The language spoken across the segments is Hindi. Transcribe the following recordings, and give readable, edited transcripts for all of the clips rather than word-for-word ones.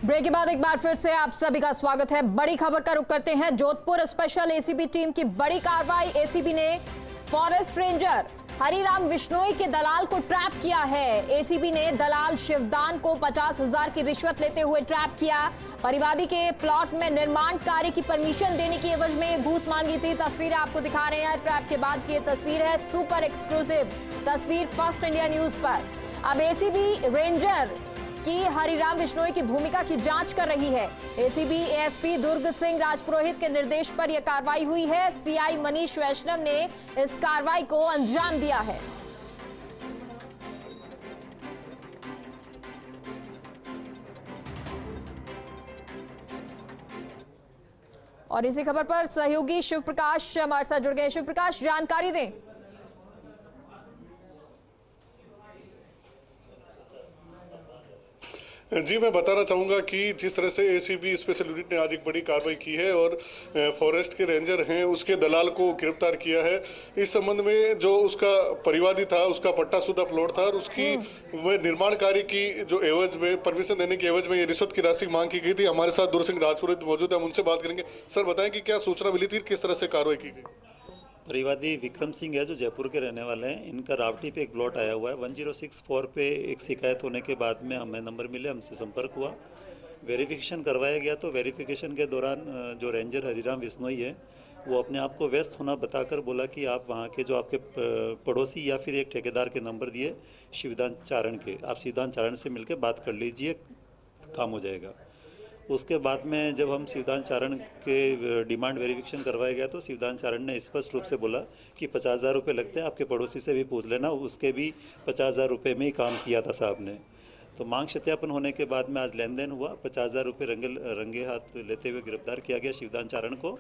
ब्रेक के बाद एक बार फिर से आप सभी का स्वागत है। बड़ी खबर का रुख करते हैं। जोधपुर स्पेशल एसीबी टीम की बड़ी कार्रवाई। एसीबी ने फॉरेस्ट रेंजर हरिराम विश्नोई के दलाल को ट्रैप किया है। एसीबी ने दलाल शिवदान को 50,000 की रिश्वत लेते हुए ट्रैप किया। परिवादी के प्लॉट में निर्माण कार्य की परमिशन देने की एवज में घूस मांगी थी। तस्वीरें आपको दिखा रहे हैं। ट्रैप के बाद की तस्वीर है, सुपर एक्सक्लूसिव तस्वीर फर्स्ट इंडिया न्यूज पर। अब एसीबी रेंजर की हरिराम विश्नोई की भूमिका की जांच कर रही है। एसीबी एएसपी दुर्ग सिंह राजपुरोहित के निर्देश पर यह कार्रवाई हुई है। सीआई मनीष वैष्णव ने इस कार्रवाई को अंजाम दिया है। और इसी खबर पर सहयोगी शिव प्रकाश हमारे साथ जुड़ गए। शिव प्रकाश, जानकारी दें। जी, मैं बताना चाहूँगा कि जिस तरह से एसीबी स्पेशल यूनिट ने आज एक बड़ी कार्रवाई की है और फॉरेस्ट के रेंजर हैं उसके दलाल को गिरफ्तार किया है। इस संबंध में जो उसका परिवादी था, उसका पट्टाशुदा प्लॉट था और उसकी वह निर्माण कार्य की जो एवज में परमिशन देने की एवज में ये रिश्वत की राशि मांग की गई थी। हमारे साथ दुर्ग सिंह राजपुरोहित मौजूद है, हम उनसे बात करेंगे। सर, बताएं कि क्या सूचना मिली थी, किस तरह से कार्रवाई की गई? परिवादी विक्रम सिंह है जो जयपुर के रहने वाले हैं। इनका रावटी पे एक प्लॉट आया हुआ है। 1064 पे एक शिकायत होने के बाद में हमें नंबर मिले, हमसे संपर्क हुआ, वेरिफिकेशन करवाया गया। तो वेरिफिकेशन के दौरान जो रेंजर हरिराम विश्नोई है वो अपने आप को व्यस्त होना बताकर बोला कि आप वहाँ के जो आपके पड़ोसी या फिर एक ठेकेदार के नंबर दिए शिवदान चारण के, आप शिवदान चारण से मिलकर बात कर लीजिए, काम हो जाएगा। उसके बाद में जब हम शिवदान चारण के डिमांड वेरिफिकेशन करवाया गया तो शिवदान चारण ने स्पष्ट रूप से बोला कि 50,000 रुपये लगते हैं, आपके पड़ोसी से भी पूछ लेना, उसके भी 50,000 रुपये में ही काम किया था साहब ने। तो मांग सत्यापन होने के बाद में आज लेन देन हुआ। 50,000 रुपये रंगे हाथ लेते हुए गिरफ्तार किया गया शिवदान चारण को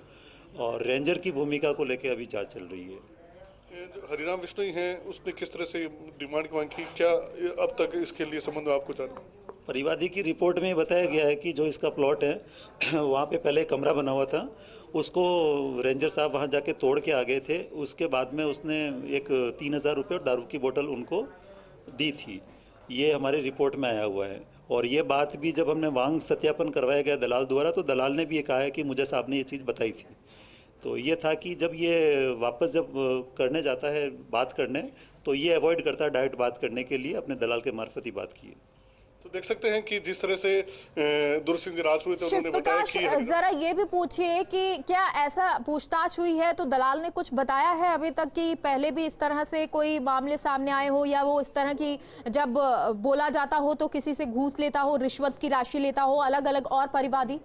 और रेंजर की भूमिका को लेकर अभी जाँच चल रही है। जो हरिराम विश्नोई हैं उसने किस तरह से डिमांड की मांग की, क्या अब तक इसके लिए संबंध में आपको जाना? परिवादी की रिपोर्ट में बताया गया है कि जो इसका प्लॉट है वहाँ पे पहले कमरा बना हुआ था, उसको रेंजर साहब वहाँ जाके तोड़ के आ गए थे। उसके बाद में उसने एक 3,000 रुपये और दारू की बोतल उनको दी थी। ये हमारे रिपोर्ट में आया हुआ है। और ये बात भी जब हमने मांग सत्यापन करवाया गया दलाल द्वारा तो दलाल ने भी ये कहा है कि मुझे साहब ने ये चीज़ बताई थी। तो ये था कि जब ये वापस जब करने जाता है बात करने तो ये अवॉइड करता है डायरेक्ट बात करने के लिए, अपने दलाल के मार्फत ही बात की है। तो देख सकते हैं कि जिस तरह से दुर्ग सिंह राजपुरोहित उन्होंने बताया कि जरा ये भी पूछिए कि क्या ऐसा पूछताछ हुई है तो दलाल ने कुछ बताया है अभी तक कि पहले भी इस तरह से कोई मामले सामने आए हो या वो इस तरह की जब बोला जाता हो तो किसी से घूस लेता हो, रिश्वत की राशि लेता हो, अलग अलग और परिवादी?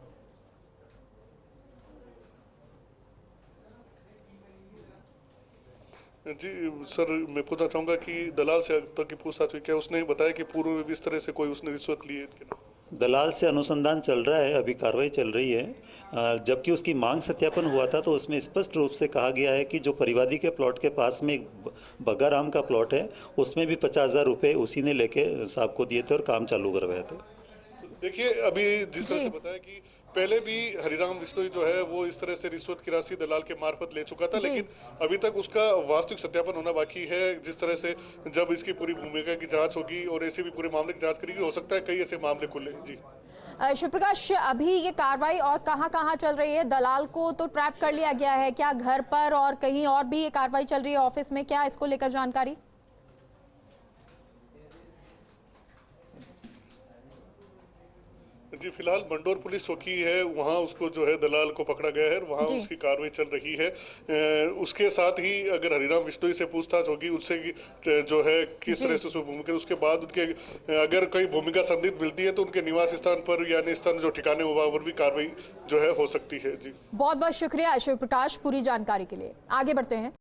जी सर, मैं पूछना चाहूँगा कि दलाल से अब तक की पूछताछ हुई, क्या उसने बताया कि पूर्व में भी इस तरह से कोई उसने रिश्वत ली है? दलाल से अनुसंधान चल रहा है, अभी कार्रवाई चल रही है। जबकि उसकी मांग सत्यापन हुआ था तो उसमें स्पष्ट रूप से कहा गया है कि जो परिवादी के प्लॉट के पास में एक बग्गाराम का प्लॉट है उसमें भी 50,000 रुपये उसी ने लेके साहब को दिए थे और काम चालू करवाए थे। देखिए, अभी जिस तरह से बताया कि पहले भी हरिराम विश्नोई जो है वो इस तरह से रिश्वत की राशि दलाल के मार्फत ले चुका था, लेकिन अभी तक उसका वास्तविक सत्यापन होना बाकी है। जिस तरह से जब इसकी पूरी भूमिका की जांच होगी और ऐसे भी पूरे मामले की जांच करेगी, हो सकता है कई ऐसे मामले खुले। जी शिव प्रकाश, अभी ये कार्रवाई और कहां चल रही है? दलाल को तो ट्रैप कर लिया गया है, क्या घर पर और कहीं और भी ये कार्रवाई चल रही है ऑफिस में? क्या इसको लेकर जानकारी? जी, फिलहाल मंडोर पुलिस चौकी है, वहाँ उसको जो है दलाल को पकड़ा गया है, वहाँ उसकी कार्रवाई चल रही है। उसके साथ ही अगर हरिराम विश्नोई से पूछताछ होगी उससे जो है किस तरह से भूमिका, उसके बाद उनके अगर कोई भूमिका संदिग्ध मिलती है तो उनके निवास स्थान पर या स्थान जो ठिकाने हुआ पर भी कार्रवाई जो है हो सकती है। जी, बहुत बहुत शुक्रिया शिव प्रकाश पूरी जानकारी के लिए। आगे बढ़ते हैं।